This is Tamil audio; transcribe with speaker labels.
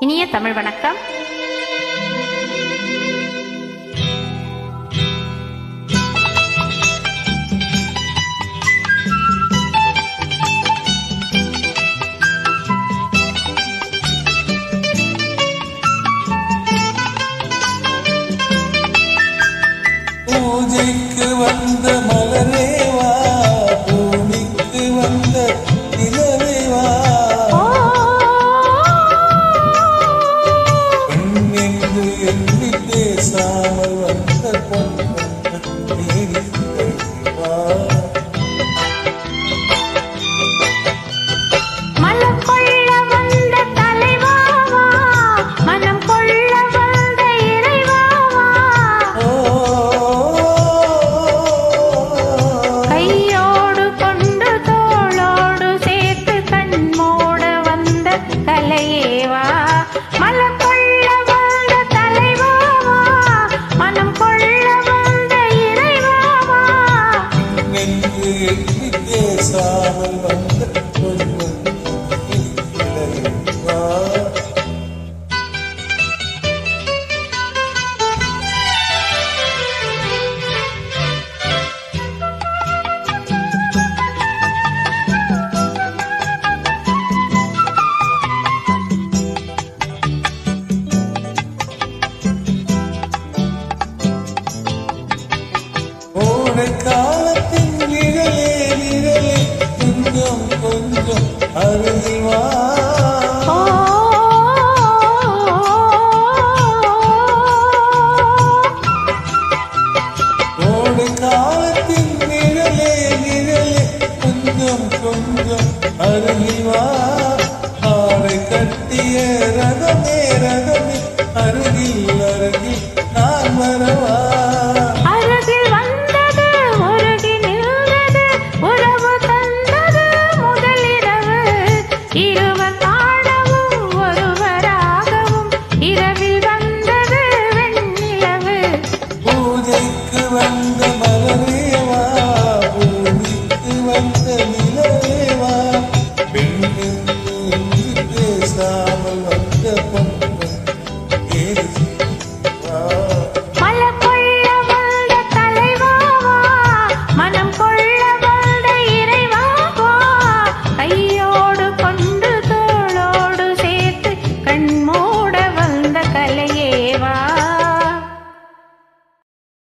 Speaker 1: இனிய தமிழ் வணக்கம்.
Speaker 2: பூஜைக்கு வந்த மலரேவா, பூமிக்கு வந்த நிலவேவா, பெண் என்று எண்ணி பேசாமல் வந்த பொன்வா,
Speaker 1: மலம் கொள்ள வந்த தலைவாவா, மனம் கொள்ள வந்த இறைவாவா, கையோடு கொண்டு தோளோடு சேர்த்து கண்மோட வந்த கலையேவா, மலம் கொள்ள வந்த தலைவாவா, மனம் கொள்ள வந்த இறைவாவா,
Speaker 2: என்று எண்ணி பேசாமல் வந்த பொன்வா. கோடை காலத்தின் நிழலே நிழலே கொஞ்சம் கொஞ்சம் அருகில் வா, கோடை காலத்தின் நிழலே நிழலே கொஞ்சம் கொஞ்சம் அருகில் வா, ஆடை கட்டிய ரகமே ரகமே அருகில் அருகில் நான் வரவா,
Speaker 1: அருகில் வந்தது உருகி நின்றது உறவு தந்தது முதலிரவு, இருவர் காணவும் ஒருவராகவும் இரவில் வந்தது வெண்ணிலவு,
Speaker 2: பூஜைக்கு வந்த மலரேவா, பூமிக்கு வந்த நிலவேவா,